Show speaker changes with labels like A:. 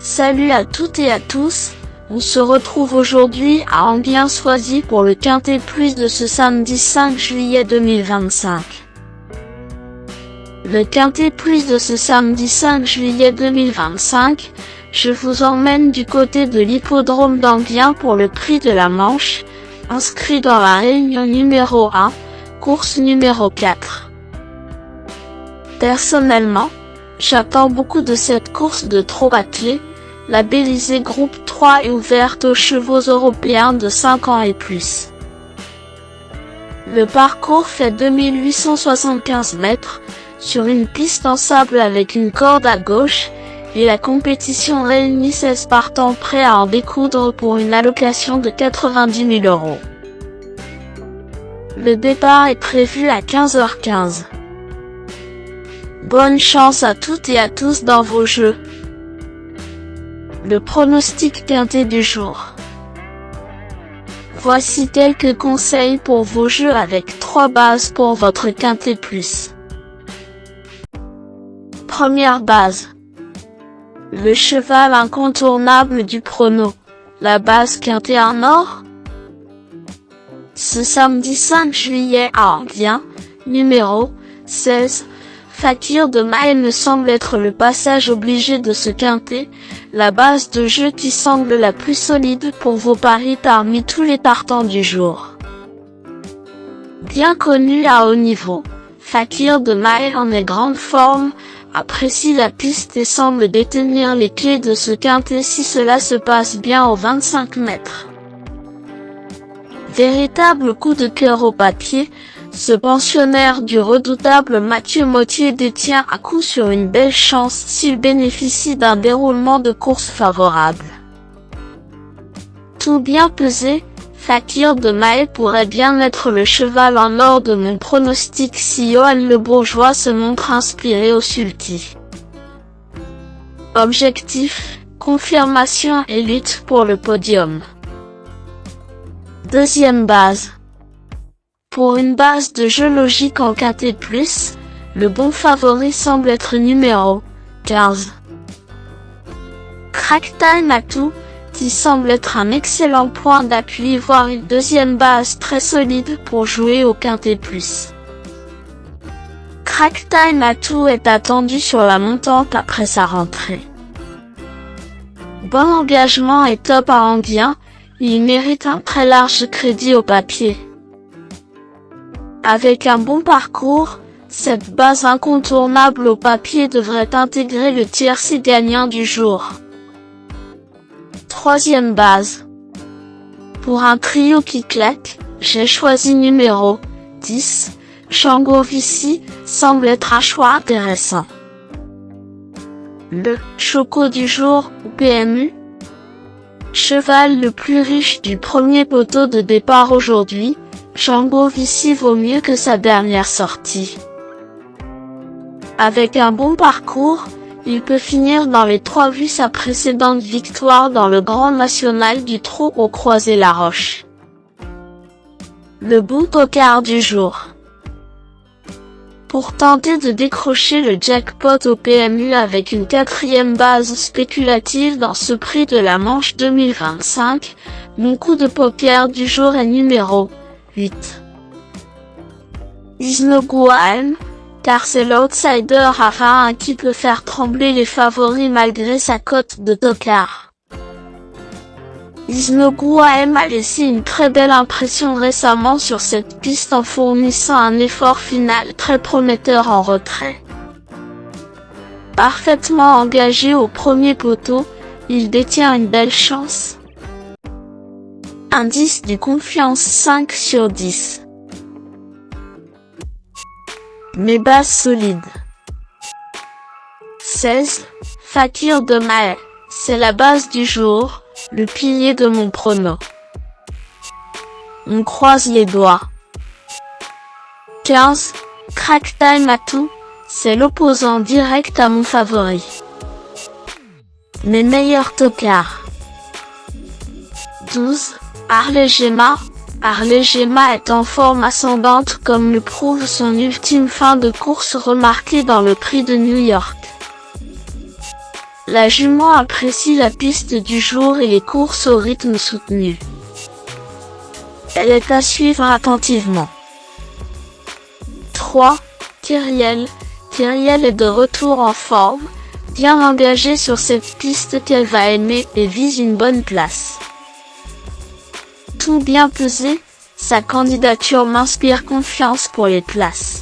A: Salut à toutes et à tous, on se retrouve aujourd'hui à Enghien-Soisy pour le Quintet Plus de ce samedi 5 juillet 2025. Le Quintet Plus de ce samedi 5 juillet 2025, je vous emmène du côté de l'hippodrome d'Enghien pour le prix de la Manche, inscrit dans la réunion numéro 1, course numéro 4. Personnellement, j'attends beaucoup de cette course de trot attelé. La Bélysée Groupe 3 est ouverte aux chevaux européens de 5 ans et plus. Le parcours fait 2875 mètres, sur une piste en sable avec une corde à gauche, et la compétition réunit 16 partants prêts à en découdre pour une allocation de 90 000 €. Le départ est prévu à 15h15. Bonne chance à toutes et à tous dans vos jeux. Le pronostic quintet du jour. Voici quelques conseils pour vos jeux avec 3 bases pour votre quintet plus. Première base. Le cheval incontournable du prono. La base quintet en or. Ce samedi 5 juillet à Enghien, numéro 16. Fakir de Maille me semble être le passage obligé de ce quintet, la base de jeu qui semble la plus solide pour vos paris parmi tous les partants du jour. Bien connu à haut niveau, Fakir de Maille en est grande forme, apprécie la piste et semble détenir les clés de ce quintet si cela se passe bien aux 25 mètres. Véritable coup de cœur au papier, ce pensionnaire du redoutable Mathieu Mottier détient à coup sur une belle chance s'il bénéficie d'un déroulement de course favorable. Tout bien pesé, Fakir de Maille pourrait bien être le cheval en or de mon pronostic si Johan Le Bourgeois se montre inspiré au sulky. Objectif, confirmation et lutte pour le podium. Deuxième base. Pour une base de jeu logique en quintet plus, le bon favori semble être numéro 15. Crack Time Atout, qui semble être un excellent point d'appui voire une deuxième base très solide pour jouer au quintet plus. Crack Time Atout est attendu sur la montante après sa rentrée. Bon engagement et top à Enghien, il mérite un très large crédit au papier. Avec un bon parcours, cette base incontournable au papier devrait intégrer le tiercé gagnant du jour. Troisième base. Pour un trio qui claque, j'ai choisi numéro 10. Django Vici semble être un choix intéressant. Le Choco du jour ou PMU. Cheval le plus riche du premier poteau de départ aujourd'hui. Django Vici vaut mieux que sa dernière sortie. Avec un bon parcours, il peut finir dans les 3 vues sa précédente victoire dans le Grand National du Trot au Croisé-la-Roche. Le bon tocard du jour. Pour tenter de décrocher le jackpot au PMU avec une 4e base spéculative dans ce prix de la Manche 2025, mon coup de poker du jour est numéro 8. Isnoguaem, car c'est l'outsider à qui peut faire trembler les favoris malgré sa cote de tocard. Isnoguaem a laissé une très belle impression récemment sur cette piste en fournissant un effort final très prometteur en retrait. Parfaitement engagé au premier poteau, il détient une belle chance. Indice de confiance 5 sur 10. Mes bases solides. 16. Fakir de Maille. C'est la base du jour, le pilier de mon prono. On croise les doigts. 15. Crack Time Atout. C'est l'opposant direct à mon favori. Mes meilleurs tocards. 12. Harley Gemma. Harley Gemma est en forme ascendante comme le prouve son ultime fin de course remarquée dans le prix de New York. La jument apprécie la piste du jour et les courses au rythme soutenu. Elle est à suivre attentivement. 3. Kyrielle. Kyrielle est de retour en forme, bien engagée sur cette piste qu'elle va aimer et vise une bonne place. Tout bien pesé, sa candidature m'inspire confiance pour les places.